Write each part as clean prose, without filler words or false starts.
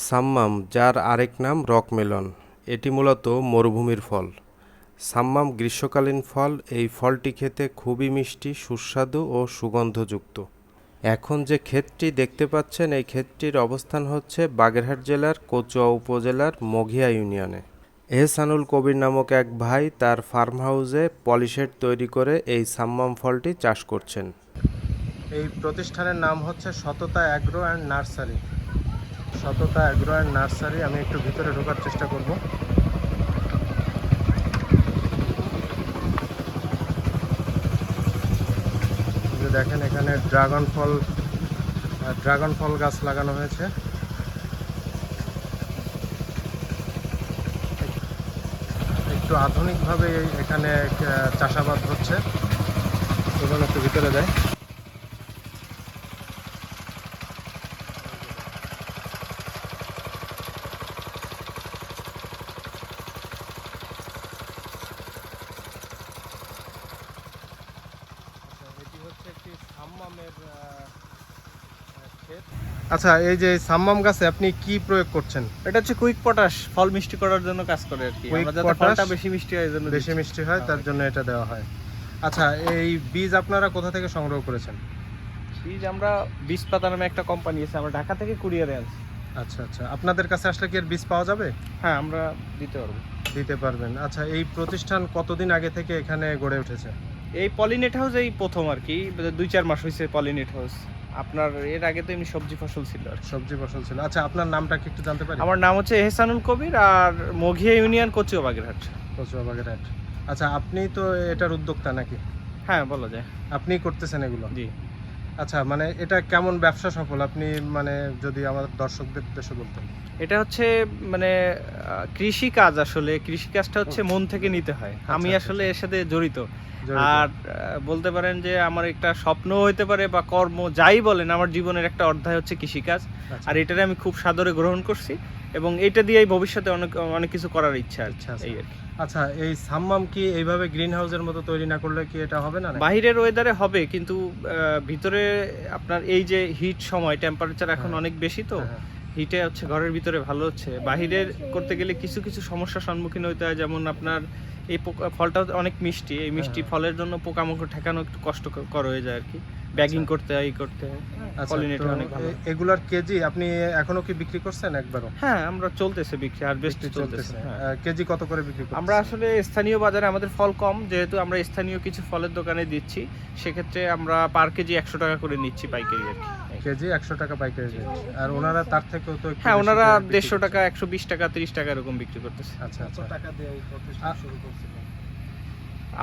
সাম্মাম, যার আরেক নাম রক মেলন, এটি মূলত মরুভূমির ফল। সাম্মাম গ্রীষ্মকালীন ফল। এই ফলটি খেতে খুবই মিষ্টি, সুস্বাদু ও সুগন্ধযুক্ত। এখন যে ক্ষেতটি দেখতে পাচ্ছেন, এই ক্ষেতটির অবস্থান হচ্ছে বাগেরহাট জেলার কচুয়া উপজেলার মঘিয়া ইউনিয়নে। এহসানুল কবির নামক এক ভাই তার ফার্ম হাউসে পলিশেড তৈরি করে এই সাম্মাম ফলটি চাষ করছেন। এই প্রতিষ্ঠানের নাম হচ্ছে সততা অ্যাগ্রো অ্যান্ড নার্সারি। সততা অ্যাগ্রো অ্যান্ড নার্সারি। আমি একটু ভিতরে ঢোকার চেষ্টা করব। দেখেন, এখানে ড্রাগন ফল গাছ লাগানো হয়েছে। একটু আধুনিকভাবে এখানে চাষাবাদ হচ্ছে। এবং একটু ভিতরে যায়। আচ্ছা, এই যে সাম্মাম গাছে আপনি কি প্রয়োগ করছেন? এটা হচ্ছে কুইক পটাশ, ফল মিষ্টি করার জন্য কাজ করে আর কি। আমরা যাতে ফলটা বেশি মিষ্টি হয়, এজন্য বেশি মিষ্টি হয় তার জন্য এটা দেওয়া হয়। আচ্ছা, এই বীজ আপনারা কোথা থেকে সংগ্রহ করেছেন? বীজ আমরা বীজ পাতা নামে একটা কোম্পানি আছে, আমরা ঢাকা থেকে কুরিয়ারে আনছি। আচ্ছা আচ্ছা, আপনাদের কাছে আসলে কি এর বীজ পাওয়া যাবে? হ্যাঁ, আমরা দিতে পারবেন। আচ্ছা, এই প্রতিষ্ঠান কতদিন আগে থেকে এখানে গড়ে উঠেছে? এই পলিনেট হাউস এই প্রথম আর কি, 2-4 মাস হয়েছে পলিনেট হাউস। আপনার এর আগে তো এমনি সবজি ফসল ছিল। আচ্ছা, আপনার নামটা কি একটু জানতে পারি? আমার নাম হচ্ছে এহসানুল কবির, আর মঘিয়া ইউনিয়ন, কচুয়া বাগেরহাট। আচ্ছা, আপনি তো এটার উদ্যোক্তা নাকি? হ্যাঁ, বলা যায়। আপনি করতেছেন এগুলো? জি। আচ্ছা, মানে এটা কেমন ব্যবসা সফল, আপনি মানে যদি আমাদের দর্শকদের উদ্দেশ্যে বলতেন। এটা হচ্ছে মানে কৃষি কাজ। আসলে কৃষি কাজটা হচ্ছে মন থেকে নিতে হয়। আমি আসলে এর সাথে জড়িত। আর বলতে পারেন যে আমার একটা স্বপ্ন হইতে পারে বা কর্ম, যাই বলেন, আমার জীবনের একটা অধ্যায় হচ্ছে কৃষিকাজ। আর এটারে আমি খুব সাদরে গ্রহণ করছি এবং এটা দিয়েই ভবিষ্যতে অনেক কিছু করার ইচ্ছা আছে এই আর কি। আচ্ছা, এই সাম্মাম কি এইভাবে গ্রিন হাউসের মতো তৈরি না করলে কি এটা হবে না? বাহিরের ওয়েদারে হবে, কিন্তু ভিতরে আপনার এই যে হিট সময়, টেম্পারেচার এখন অনেক বেশি, তো হিটে হচ্ছে ঘরের ভিতরে ভালো হচ্ছে। বাহিরের করতে গেলে কিছু কিছু সমস্যার সম্মুখীন হতে হয়। যেমন আপনার এই ফলটা অনেক মিষ্টি, এই মিষ্টি ফলের জন্য পোকামাকড় ঠেকানো একটু কষ্টকর হয়ে যায় আর কি। ব্যাগিং করতে হয়, পলিনেটর অনেক ভালো। এগুলার কেজি আপনি এখনো কি বিক্রি করছেন একবারও? হ্যাঁ, আমরা চলতেছে বিক্রি, হারভেস্ট চলতেছে। কেজি কত করে বিক্রি করছেন? আমরা আসলে স্থানীয় বাজারে আমাদের ফল কম, যেহেতু আমরা স্থানীয় কিছু ফলের দোকানে দিচ্ছি, সেক্ষেত্রে আমরা পার কেজি 100 টাকা করে নিচ্ছি পাইকারি আর কি। কেজি 100 টাকা পাইকারি দিচ্ছি। আর ওনারা তার থেকেও তো হ্যাঁ, ওনারা 150 টাকা, 120 টাকা, 30 টাকা এরকম বিক্রি করতেছে। আচ্ছা আচ্ছা, টাকা দিয়ে এই প্রতিষ্ঠান শুরু করছিলেন?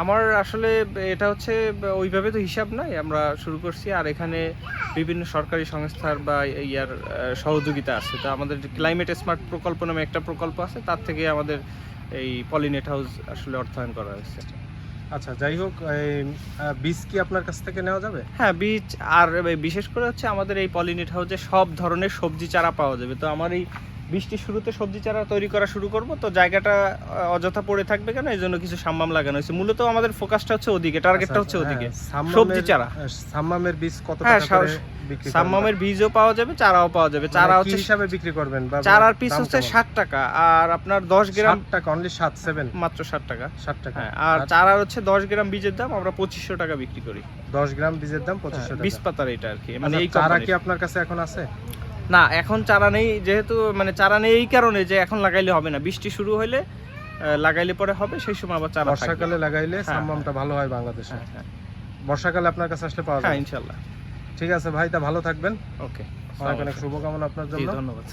আমার আসলে এটা হচ্ছে ওইভাবে তো হিসাব নাই, আমরা শুরু করছি। আর এখানে বিভিন্ন সরকারি সংস্থার বা ইয়ার সহযোগিতা আছে। তো আমাদের ক্লাইমেট স্মার্ট প্রকল্প নামে একটা প্রকল্প আছে, তার থেকে আমাদের এই পলিনেট হাউস আসলে অর্থায়ন করা হয়েছে। আচ্ছা, যাই হোক, বীজ কি আপনার কাছ থেকে নেওয়া যাবে? হ্যাঁ, বীজ। আর বিশেষ করে হচ্ছে আমাদের এই পলিনেট হাউসে সব ধরনের সবজি চারা পাওয়া যাবে। তো আমার এই বৃষ্টির শুরুতে সবজি চারা তৈরি করা শুরু করব, তো জায়গাটা অযথা পড়ে থাকবে কেন, এই জন্য কিছু সাম্মাম লাগানো হয়েছে। মূলত আমাদের ফোকাসটা হচ্ছে ওদিকে, টার্গেটটা হচ্ছে ওদিকে। সবজি চারা। সাম্মামের বীজ কত টাকা করে বিক্রি করেন? সাম্মামের বীজও পাওয়া যাবে, চারাও পাওয়া যাবে। চারা হচ্ছে কি হিসাবে বিক্রি করবেন? চারার পিস হচ্ছে 60 টাকা, আর আপনার 10 গ্রাম টাকা, অনলি 7 মাত্র 60 টাকা। হ্যাঁ, আর চারার হচ্ছে 10 গ্রাম বীজের দাম আমরা 2500 টাকা বিক্রি করি। 10 গ্রাম বীজের দাম 2500 টাকা। বীজ পাতার এটা আর কি। মানে এই চারা কি আপনার কাছে এখন আছে? না, এখন চারা নেই, যেহেতু মানে চারা নেই এই কারণে যে এখন লাগাইলে হবে না, বৃষ্টি শুরু হলে লাগাইলে পরে হবে, সেই সময় আবার চারা। বর্ষাকালে লাগাইলে সাম্মামটা ভালো হয় বাংলাদেশে। বর্ষাকালে আপনার কাছে আসলে পাওয়া যাবে? হ্যাঁ, ইনশাআল্লাহ। ঠিক আছে ভাই, তা ভালো থাকবেন। ওকে, অনেক অনেক শুভকামনা আপনার জন্য। ধন্যবাদ।